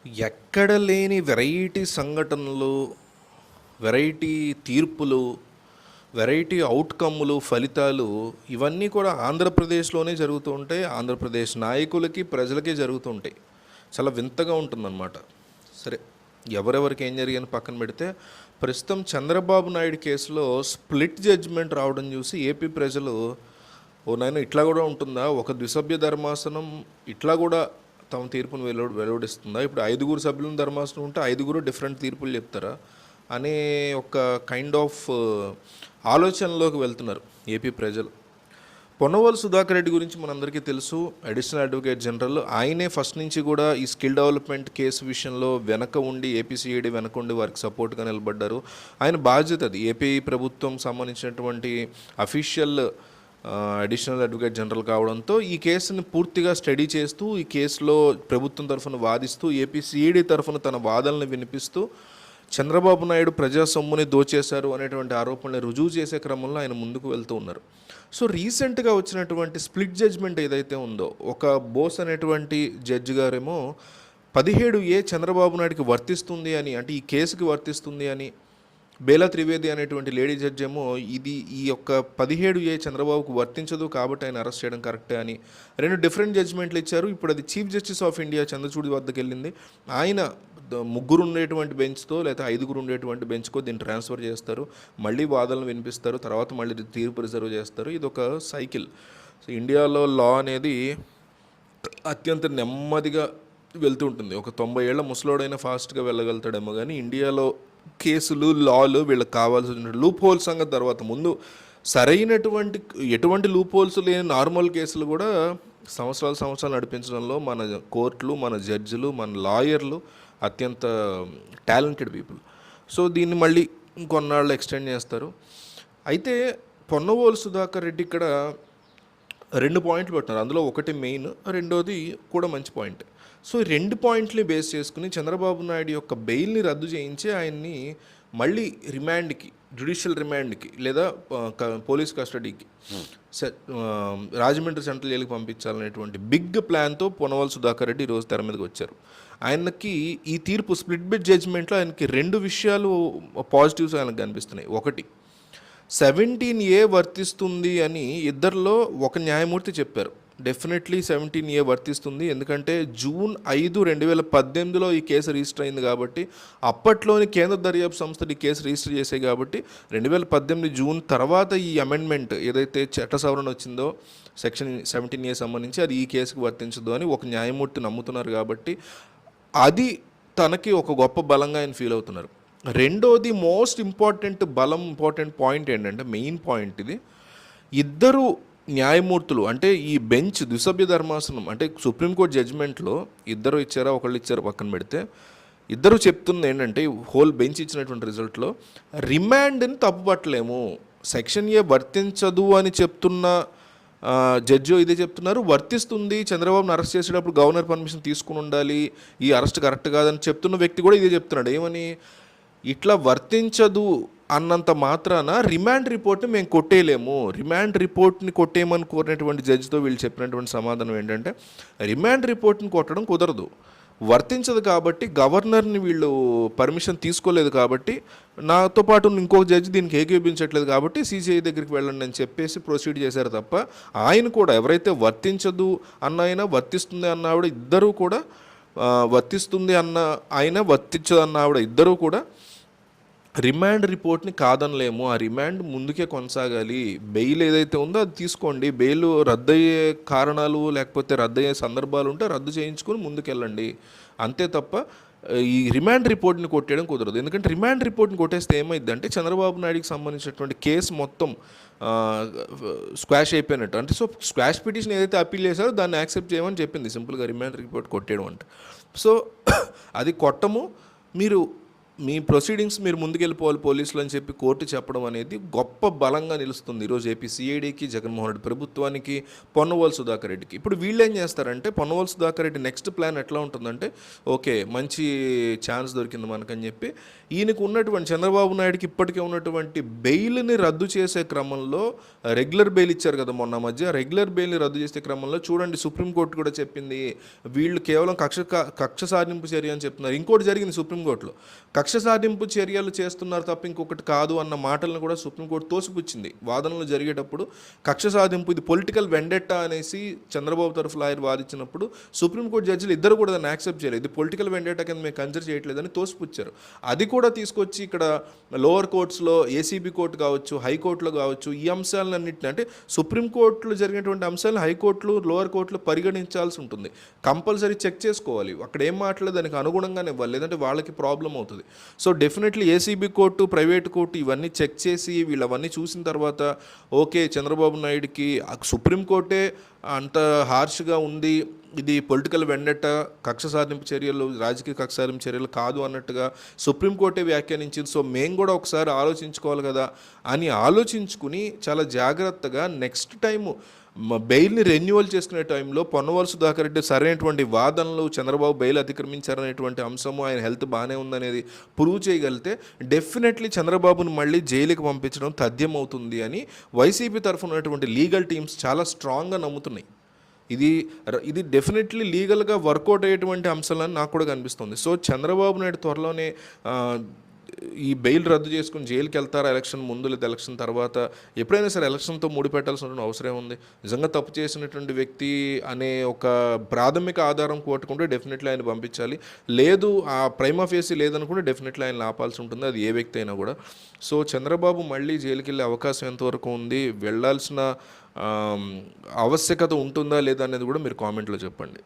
ఎక్కడ లేని వెరైటీ సంఘటనలు, వెరైటీ తీర్పులు, వెరైటీ అవుట్కమ్ములు, ఫలితాలు ఇవన్నీ కూడా ఆంధ్రప్రదేశ్లోనే జరుగుతూ ఉంటాయి. ఆంధ్రప్రదేశ్ నాయకులకి, ప్రజలకి జరుగుతూ ఉంటాయి. చాలా వింతగా ఉంటుందన్నమాట. సరే, ఎవరెవరికి ఏం జరిగింది పక్కన పెడితే, ప్రస్తుతం చంద్రబాబు నాయుడు కేసులో స్ప్లిట్ జడ్జిమెంట్ రావడం చూసి ఏపీ ప్రజలు, ఓ నాయన ఇట్లా కూడా ఉంటుందా, ఒక ద్విసభ్య ధర్మాసనం ఇట్లా కూడా తమ తీర్పును వెలువడిస్తుందా, ఇప్పుడు 5 సభ్యుల ధర్మాసనం ఉంటే 5 డిఫరెంట్ తీర్పులు చెప్తారా అనే ఒక కైండ్ ఆఫ్ ఆలోచనలోకి వెళ్తున్నారు ఏపీ ప్రజలు. పొన్నవోలు సుధాకర్ రెడ్డి గురించి మనందరికీ తెలుసు, అడిషనల్ అడ్వకేట్ జనరల్. ఆయనే ఫస్ట్ నుంచి కూడా ఈ స్కిల్ డెవలప్మెంట్ కేసు విషయంలో వెనక ఉండి, ఏపీసీఐడి వెనక ఉండి వారికి సపోర్ట్గా నిలబడ్డారు. ఆయన బాధ్యత అది. ఏపీ ప్రభుత్వం సంబంధించినటువంటి అఫీషియల్ అడిషనల్ అడ్వకేట్ జనరల్ కావడంతో ఈ కేసుని పూర్తిగా స్టడీ చేస్తూ, ఈ కేసులో ప్రభుత్వం తరఫున వాదిస్తూ, ఏపీసీఐడి తరఫున తన వాదనలు వినిపిస్తూ చంద్రబాబు నాయుడు ప్రజా సొమ్ముని దోచేశారు అనేటువంటి ఆరోపణలు రుజువు చేసే క్రమంలో ఆయన ముందుకు వెళ్తూ ఉన్నారు. సో రీసెంట్గా వచ్చినటువంటి స్ప్లిట్ జడ్జ్మెంట్ ఏదైతే ఉందో, ఒక బోస్ అనేటువంటి జడ్జి గారేమో 17A చంద్రబాబు నాయుడికి వర్తిస్తుంది అని, అంటే ఈ కేసుకి వర్తిస్తుంది అని, బేలా త్రివేది అనేటువంటి లేడీ జడ్జి ఏమో ఈ యొక్క 17A చంద్రబాబుకు వర్తించదు కాబట్టి ఆయన అరెస్ట్ చేయడం కరెక్టే అని 2 డిఫరెంట్ జడ్జిమెంట్లు ఇచ్చారు. ఇప్పుడు అది చీఫ్ జస్టిస్ ఆఫ్ ఇండియా చంద్రచూడి వద్దకు వెళ్ళింది. ఆయన 3 ఉండేటువంటి బెంచ్తో లేదా 5 ఉండేటువంటి బెంచ్కో దీన్ని ట్రాన్స్ఫర్ చేస్తారు, మళ్ళీ వాదనలు వినిపిస్తారు, తర్వాత మళ్ళీ తీర్పు రిజర్వ్ చేస్తారు. ఇది ఒక సైకిల్. సో ఇండియాలో లా అనేది అత్యంత నెమ్మదిగా వెళ్తూ ఉంటుంది. ఒక 90 ఏళ్ల ముసలోడైనా ఫాస్ట్గా వెళ్ళగలుగుతాడేమో, కానీ ఇండియాలో కేసులు, లాలు వీళ్ళకి కావాల్సిన లూప్ హోల్స్ సంగతి తర్వాత, ముందు సరైనటువంటి ఎటువంటి లూప్ హోల్స్ లేని నార్మల్ కేసులు కూడా సంవత్సరాలు నడిపించడంలో మన కోర్టులు, మన జడ్జిలు, మన లాయర్లు అత్యంత టాలెంటెడ్ పీపుల్. సో దీన్ని మళ్ళీ ఇంకొన్నాళ్ళు ఎక్స్టెండ్ చేస్తారు. అయితే పొన్నవోలు సుధాకర్ రెడ్డి ఇక్కడ 2 పాయింట్లు పెట్టినారు. అందులో ఒకటి మెయిన్, రెండోది కూడా మంచి పాయింట్. సో 2 పాయింట్ని బేస్ చేసుకుని చంద్రబాబు నాయుడు యొక్క బెయిల్ని రద్దు చేయించి ఆయన్ని మళ్ళీ రిమాండ్కి, జ్యుడిషియల్ రిమాండ్కి లేదా పోలీస్ కస్టడీకి, రాజమండ్రి సెంట్రల్ జైలుకి పంపించాలనేటువంటి బిగ్ ప్లాన్తో పొన్నవోలు సుధాకర్ రెడ్డి ఈరోజు తెర మీదకి వచ్చారు. ఆయనకి ఈ తీర్పు స్ప్లిట్ బిట్ జడ్జిమెంట్లో ఆయనకి 2 విషయాలు పాజిటివ్స్ ఆయనకు కనిపిస్తున్నాయి. ఒకటి, 17A వర్తిస్తుంది అని ఇద్దరిలో ఒక న్యాయమూర్తి చెప్పారు. డెఫినెట్లీ 17A వర్తిస్తుంది, ఎందుకంటే జూన్ 5, 2018లో ఈ కేసు రిజిస్టర్ అయింది కాబట్టి, అప్పట్లోని కేంద్ర దర్యాప్తు సంస్థలు ఈ కేసు రిజిస్టర్ చేసాయి కాబట్టి 2018 జూన్ తర్వాత ఈ అమెండ్మెంట్ ఏదైతే చట్ట సవరణ వచ్చిందో సెక్షన్ 17A సంబంధించి, అది ఈ కేసుకు వర్తించదు అని ఒక న్యాయమూర్తి నమ్ముతున్నారు. కాబట్టి అది తనకి ఒక గొప్ప బలంగా ఆయన ఫీల్ అవుతున్నారు. రెండోది మోస్ట్ ఇంపార్టెంట్ పాయింట్ ఏంటంటే, మెయిన్ పాయింట్ ఇది, ఇద్దరు న్యాయమూర్తులు అంటే ఈ బెంచ్ ద్విసభ్య ధర్మాసనం అంటే సుప్రీంకోర్టు జడ్జిమెంట్లో ఇద్దరు ఇచ్చారా ఒకళ్ళు ఇచ్చారా పక్కన పెడితే, ఇద్దరు చెప్తుంది ఏంటంటే, హోల్ బెంచ్ ఇచ్చినటువంటి రిజల్ట్లో రిమాండ్ని తప్పుపట్టలేము, సెక్షన్ A వర్తించదు అని చెప్తున్న జడ్జి ఇదే చెప్తున్నారు, వర్తిస్తుంది, చంద్రబాబును అరెస్ట్ చేసేటప్పుడు గవర్నర్ పర్మిషన్ తీసుకుని ఉండాలి, ఈ అరెస్ట్ కరెక్ట్ కాదని చెప్తున్న వ్యక్తి కూడా ఇదే చెప్తున్నాడు. ఏమని, ఇట్లా వర్తించదు అన్నంత మాత్రాన రిమాండ్ రిపోర్ట్ని మేము కొట్టేయలేము, రిమాండ్ రిపోర్ట్ని కొట్టేయమని కోరినటువంటి జడ్జితో వీళ్ళు చెప్పినటువంటి సమాధానం ఏంటంటే, రిమాండ్ రిపోర్ట్ని కొట్టడం కుదరదు, వర్తించదు కాబట్టి, గవర్నర్ని వీళ్ళు పర్మిషన్ తీసుకోలేదు కాబట్టి, నాతో పాటు ఇంకొక జడ్జి దీనికి ఏకీభవించట్లేదు కాబట్టి సిసిఐ దగ్గరికి వెళ్ళండి అని చెప్పేసి ప్రొసీడ్ చేశారు తప్ప, ఆయన కూడా ఎవరైతే వర్తించదు అన్న ఆయన, వర్తిస్తుంది అన్న ఆవిడ ఇద్దరూ కూడా, వర్తిస్తుంది అన్న ఆయన, వర్తించదు అన్న ఆవిడ ఇద్దరూ కూడా రిమాండ్ రిపోర్ట్ని కాదనలేము, ఆ రిమాండ్ ముందుకే కొనసాగాలి, బెయిల్ ఏదైతే ఉందో అది తీసుకోండి, బెయిల్ రద్దయ్యే కారణాలు లేకపోతే రద్దయ్యే సందర్భాలు ఉంటే రద్దు చేయించుకొని ముందుకెళ్ళండి, అంతే తప్ప ఈ రిమాండ్ రిపోర్ట్ని కొట్టేయడం కుదరదు. ఎందుకంటే రిమాండ్ రిపోర్ట్ని కొట్టేస్తే ఏమైందంటే చంద్రబాబు నాయుడికి సంబంధించినటువంటి కేసు మొత్తం స్క్వాష్ అయిపోయినట్టు. అంటే సో స్క్వాష్ పిటిషన్ ఏదైతే అప్పీల్ చేశారో దాన్ని యాక్సెప్ట్ చేయమని చెప్పింది సింపుల్గా రిమాండ్ రిపోర్ట్ కొట్టేయడం అంటే. సో అది కొట్టము, మీరు మీ ప్రొసీడింగ్స్ మీరు ముందుకెళ్ళిపోవాలి పోలీసులు అని చెప్పి కోర్టు చెప్పడం అనేది గొప్ప బలంగా నిలుస్తుంది ఈరోజు ఏపీ సిఐడికి, జగన్మోహన్ రెడ్డి ప్రభుత్వానికి, పొన్నవోలు సుధాకర్ రెడ్డికి. ఇప్పుడు వీళ్ళు ఏం చేస్తారంటే, పొన్నవోలు సుధాకర్ రెడ్డి నెక్స్ట్ ప్లాన్ ఎట్లా ఉంటుందంటే, ఓకే మంచి ఛాన్స్ దొరికింది మనకని చెప్పి ఈయనకు ఉన్నటువంటి చంద్రబాబు నాయుడుకి ఇప్పటికే ఉన్నటువంటి బెయిల్ని రద్దు చేసే క్రమంలో, రెగ్యులర్ బెయిల్ ఇచ్చారు కదా మొన్న మధ్య, రెగ్యులర్ బెయిల్ని రద్దు చేసే క్రమంలో చూడండి సుప్రీంకోర్టు కూడా చెప్పింది వీళ్ళు కేవలం కక్ష సాధింపు చర్య అని చెప్తున్నారు. ఇంకోటి జరిగింది సుప్రీంకోర్టులో, కక్ష సాధింపు చర్యలు చేస్తున్నారు తప్ప ఇంకొకటి కాదు అన్న మాటలను కూడా సుప్రీంకోర్టు తోసిపుచ్చింది. వాదనలు జరిగేటప్పుడు కక్ష సాధింపు ఇది పొలిటికల్ వెండెట్టా అనేసి చంద్రబాబు తరఫు లాయర్ వాదించినప్పుడు సుప్రీంకోర్టు జడ్జిలు ఇద్దరు కూడా దాన్ని యాక్సెప్ట్ చేయలేదు. ఇది పొలిటికల్ వెండెట్టా కింద మేము కన్సిడర్ చేయట్లేదని తోసిపుచ్చారు. అది కూడా తీసుకొచ్చి ఇక్కడ లోవర్ కోర్ట్స్లో, ఏసీబీ కోర్టు కావచ్చు, హైకోర్టులో కావచ్చు, ఈ అంశాలన్నింటినీ అంటే సుప్రీంకోర్టులో జరిగినటువంటి అంశాలను హైకోర్టులు, లోవర్ కోర్టులు పరిగణించాల్సి ఉంటుంది. కంపల్సరీ చెక్ చేసుకోవాలి, అక్కడ ఏం మాట్లాడలేదు దానికి అనుగుణంగానే ఇవ్వాలి, లేదంటే వాళ్ళకి ప్రాబ్లం అవుతుంది. So definitely ACB court, private court ఇవన్నీ చెక్ చేసి వీళ్ళవన్నీ చూసిన తర్వాత ఓకే చంద్రబాబు నాయుడుకి సుప్రీంకోర్టే అంత హార్ష్గా ఉంది, ఇది పొలిటికల్ వెండెట్టా, కక్ష సాధింపు చర్యలు, రాజకీయ కక్ష సాధింపు చర్యలు కాదు అన్నట్టుగా సుప్రీంకోర్టే వ్యాఖ్యానించింది. సో మేము కూడా ఒకసారి ఆలోచించుకోవాలి కదా అని ఆలోచించుకుని చాలా జాగ్రత్తగా నెక్స్ట్ టైము బెయిల్ని రెన్యువల్ చేసుకునే టైంలో పొన్నవోలు సుధాకర్ రెడ్డి సరైనటువంటి వాదనలు, చంద్రబాబు బెయిల్ అతిక్రమించారనేటువంటి అంశము, ఆయన హెల్త్ బాగానే ఉందనేది ప్రూవ్ చేయగలిగితే డెఫినెట్లీ చంద్రబాబును మళ్ళీ జైలుకి పంపించడం తథ్యమవుతుంది అని వైసీపీ తరఫున ఉన్నటువంటి లీగల్ టీమ్స్ చాలా స్ట్రాంగ్గా నమ్ముతున్నాయి. ఇది డెఫినెట్లీ లీగల్గా వర్కౌట్ అయ్యేటువంటి అంశాలని నాకు కూడా కనిపిస్తుంది. సో చంద్రబాబు నాయుడు త్వరలోనే ఈ బెయిల్ రద్దు చేసుకుని జైలుకి వెళ్తారా ఎలక్షన్ ముందు లేదా ఎలక్షన్ తర్వాత, ఎప్పుడైనా సరే ఎలక్షన్తో ముడిపెట్టాల్సిన అవసరం ఉంది. నిజంగా తప్పు చేసినటువంటి వ్యక్తి అనే ఒక ప్రాథమిక ఆధారం కోట్టుకుంటే డెఫినెట్లీ ఆయన పంపించాలి. లేదు ఆ ప్రైమా ఫేసి లేదనుకుంటే డెఫినెట్లీ ఆయన ఆపాల్సి ఉంటుంది, అది ఏ వ్యక్తి అయినా కూడా. సో చంద్రబాబు మళ్ళీ జైలుకి వెళ్ళే అవకాశం ఎంతవరకు ఉంది, వెళ్ళాల్సిన ఆవశ్యకత ఉంటుందా లేదా అనేది కూడా మీరు కామెంట్లో చెప్పండి.